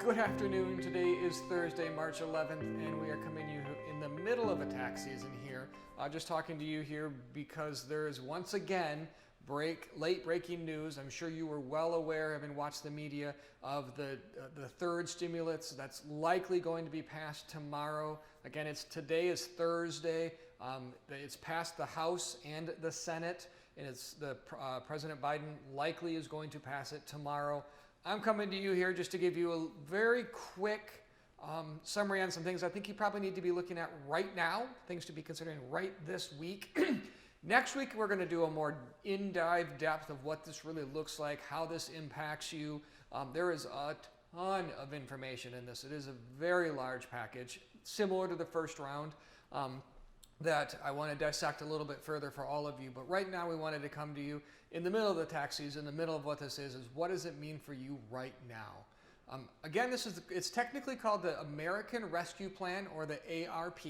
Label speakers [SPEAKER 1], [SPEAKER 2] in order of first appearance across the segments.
[SPEAKER 1] Good afternoon. Today is Thursday, March 11th, and we are coming to you in the middle of a tax season here. Just talking to you here because there is once again late breaking news. I'm sure you were well aware, having watched the media, of the third stimulus that's likely going to be passed tomorrow. Again, today is Thursday. It's passed the House and the Senate, and President Biden likely is going to pass it tomorrow. I'm coming to you here just to give you a very quick summary on some things I think you probably need to be looking at right now, things to be considering right this week. Next week, we're going to do a more in-dive depth of what this really looks like, how this impacts you. There is a ton of information in this. It is a very large package, similar to the first round, that I want to dissect a little bit further for all of you. But right now, we wanted to come to you in the middle of the tax season, in the middle of what this is what does it mean for you right now? Again, it's technically called the American Rescue Plan, or the ARP,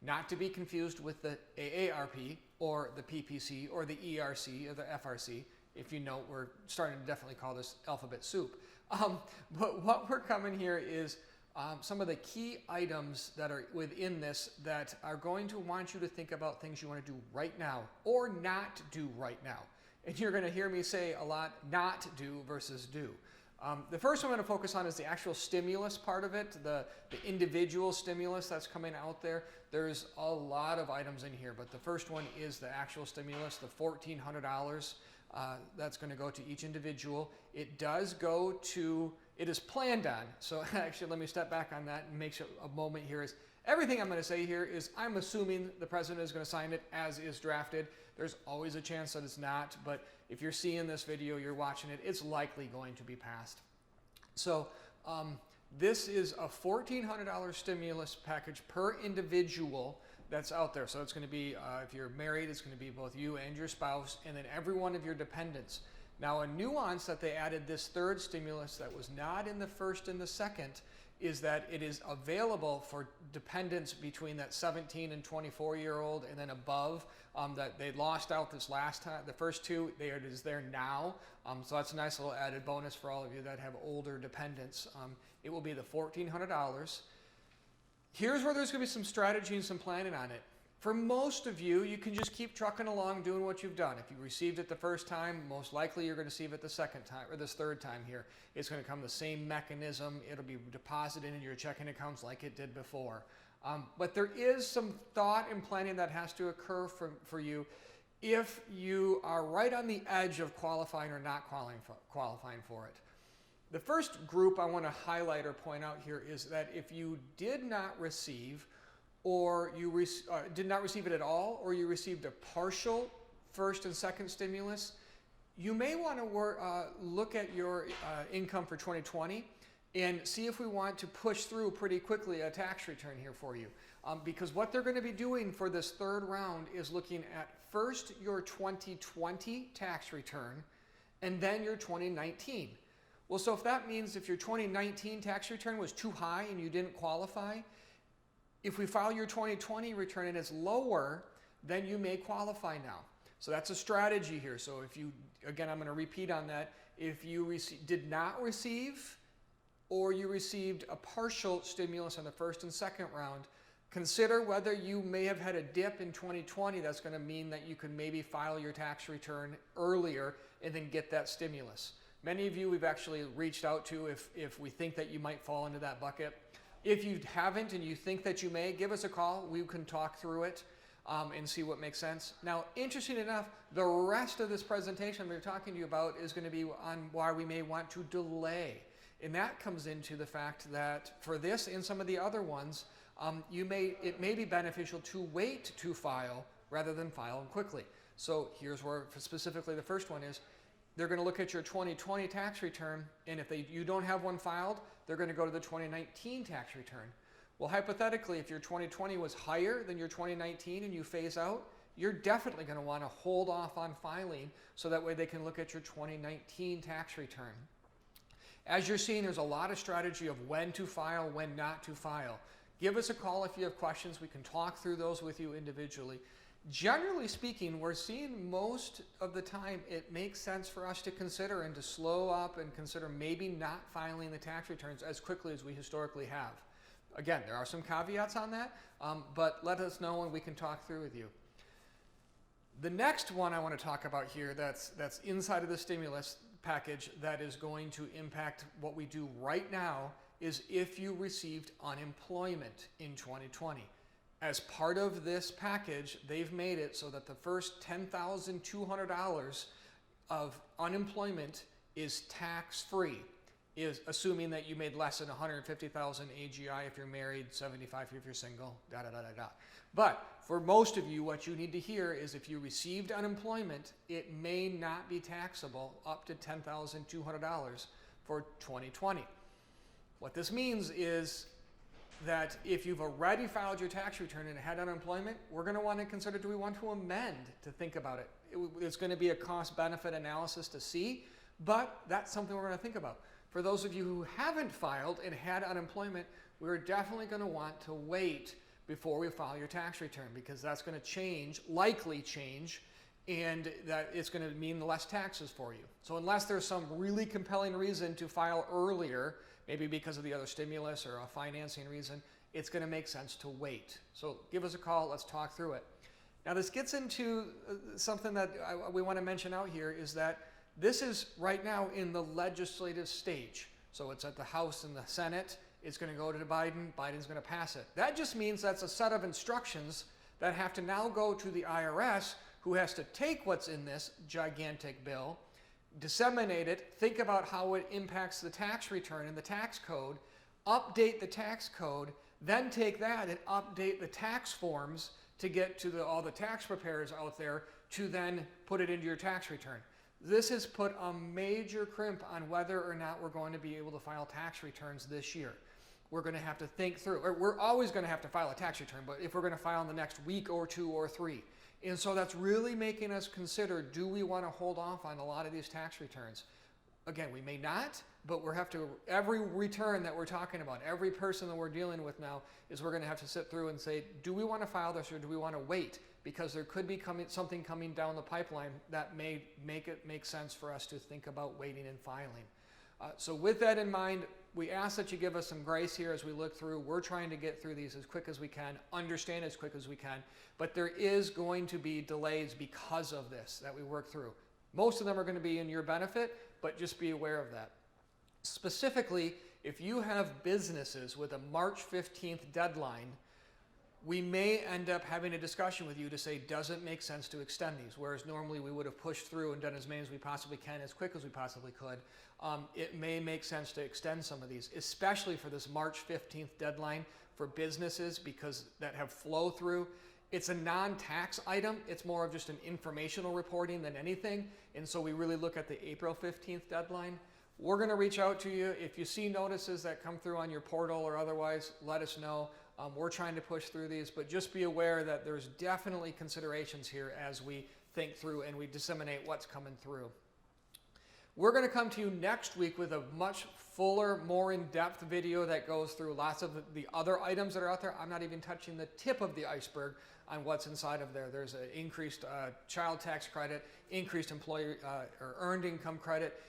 [SPEAKER 1] not to be confused with the AARP or the PPC or the ERC or the FRC. If you know, we're starting to definitely call this alphabet soup. But what we're coming here is some of the key items that are within this that are going to want you to think about things you want to do right now or not do right now. And you're going to hear me say a lot, not do versus do. The first one I'm going to focus on is the actual stimulus part of it, the individual stimulus that's coming out there. There's a lot of items in here, but the first one is the actual stimulus, the $1,400 that's going to go to each individual. It is planned on. So actually, let me step back on that and make sure a moment here is everything I'm going to say here is I'm assuming the president is going to sign it as is drafted. There's always a chance that it's not, but if you're seeing this video, you're watching it, it's likely going to be passed. So this is a $1,400 stimulus package per individual that's out there. So it's going to be, if you're married, it's going to be both you and your spouse, and then every one of your dependents. Now, a nuance that they added this third stimulus that was not in the first and the second is that it is available for dependents between that 17 and 24-year-old and then above, that they lost out this last time. The first two, it is there now. So that's a nice little added bonus for all of you that have older dependents. It will be the $1,400. Here's where there's going to be some strategy and some planning on it. For most of you, you can just keep trucking along doing what you've done. If you received it the first time, most likely you're going to receive it the second time or this third time here. It's going to come the same mechanism. It'll be deposited in your checking accounts like it did before. But there is some thought and planning that has to occur for you if you are right on the edge of qualifying or not qualifying for it. The first group I want to highlight or point out here is that if you did not receive or you did not receive it at all, or you received a partial first and second stimulus, you may want to look at your income for 2020 and see if we want to push through pretty quickly a tax return here for you. Because what they're going to be doing for this third round is looking at first your 2020 tax return and then your 2019. Well, so if that means if your 2019 tax return was too high and you didn't qualify, if we file your 2020 return and it's lower, then you may qualify now. So that's a strategy here. So if you, again, I'm going to repeat on that. If you did not receive or you received a partial stimulus on the first and second round, consider whether you may have had a dip in 2020 that's going to mean that you could maybe file your tax return earlier and then get that stimulus. Many of you we've actually reached out to if we think that you might fall into that bucket. If you haven't and you think that you may, give us a call. We can talk through it and see what makes sense. Now, interesting enough, the rest of this presentation we're talking to you about is going to be on why we may want to delay. And that comes into the fact that for this and some of the other ones, it may be beneficial to wait to file rather than file quickly. So here's where specifically the first one is. They're going to look at your 2020 tax return, and if you don't have one filed, they're going to go to the 2019 tax return. Well, hypothetically, if your 2020 was higher than your 2019 and you phase out, you're definitely going to want to hold off on filing so that way they can look at your 2019 tax return. As you're seeing, there's a lot of strategy of when to file, when not to file. Give us a call if you have questions. We can talk through those with you individually. Generally speaking, we're seeing most of the time it makes sense for us to consider and to slow up and consider maybe not filing the tax returns as quickly as we historically have. Again, there are some caveats on that, but let us know and we can talk through with you. The next one I want to talk about here that's inside of the stimulus package that is going to impact what we do right now is if you received unemployment in 2020. As part of this package, they've made it so that the first $10,200 of unemployment is tax-free, is assuming that you made less than $150,000 AGI if you're married, 75 if you're single, da-da-da-da-da. But for most of you, what you need to hear is if you received unemployment, it may not be taxable up to $10,200 for 2020. What this means is that if you've already filed your tax return and had unemployment, we're going to want to consider, do we want to amend to think about it? It's going to be a cost-benefit analysis to see, but that's something we're going to think about. For those of you who haven't filed and had unemployment, we're definitely going to want to wait before we file your tax return, because that's going to change, likely change, and that it's going to mean less taxes for you. So unless there's some really compelling reason to file earlier, maybe because of the other stimulus or a financing reason, it's going to make sense to wait. So give us a call, let's talk through it. Now this gets into something that we want to mention out here is that this is right now in the legislative stage. So it's at the House and the Senate. It's going to go to Biden. Biden's going to pass it. That just means that's a set of instructions that have to now go to the IRS, who has to take what's in this gigantic bill, disseminate it, think about how it impacts the tax return and the tax code, update the tax code, then take that and update the tax forms to get to all the tax preparers out there to then put it into your tax return. This has put a major crimp on whether or not we're going to be able to file tax returns this year. We're going to have to think through, or we're always going to have to file a tax return, but if we're going to file in the next week or 2 or 3. And so that's really making us consider, do we want to hold off on a lot of these tax returns? Again, we may not, but we'll have to, every return that we're talking about, every person that we're dealing with now, is we're going to have to sit through and say, do we want to file this or do we want to wait? Because there could be something coming down the pipeline that may make it make sense for us to think about waiting and filing. So with that in mind, we ask that you give us some grace here as we look through. We're trying to get through these as quick as we can, understand as quick as we can, but there is going to be delays because of this that we work through. Most of them are going to be in your benefit, but just be aware of that. Specifically, if you have businesses with a March 15th deadline, we may end up having a discussion with you to say, does it make sense to extend these? Whereas normally we would have pushed through and done as many as we possibly can, as quick as we possibly could. It may make sense to extend some of these, especially for this March 15th deadline for businesses, because that have flow through. It's a non-tax item. It's more of just an informational reporting than anything. And so we really look at the April 15th deadline. We're going to reach out to you. If you see notices that come through on your portal or otherwise, let us know. We're trying to push through these, but just be aware that there's definitely considerations here as we think through and we disseminate what's coming through. We're going to come to you next week with a much fuller, more in-depth video that goes through lots of the other items that are out there. I'm not even touching the tip of the iceberg on what's inside of there. There's an increased child tax credit, increased employee or earned income credit,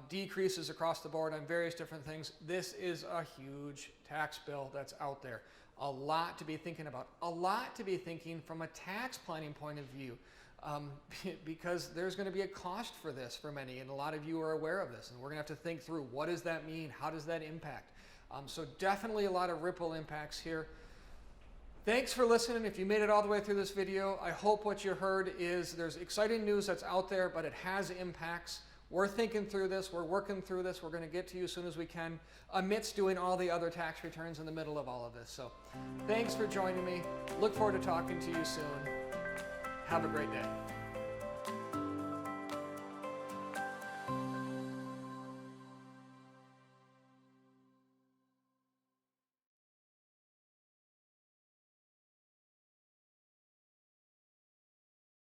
[SPEAKER 1] decreases across the board on various different things. This is a huge tax bill that's out there. A lot to be thinking about, a lot to be thinking from a tax planning point of view, because there's going to be a cost for this for many, and a lot of you are aware of this, and we're going to have to think through, what does that mean? How does that impact? So definitely a lot of ripple impacts here. Thanks for listening. If you made it all the way through this video, I hope what you heard is there's exciting news that's out there, but it has impacts. We're thinking through this. We're working through this. We're going to get to you as soon as we can, amidst doing all the other tax returns in the middle of all of this. So thanks for joining me. Look forward to talking to you soon. Have a great day.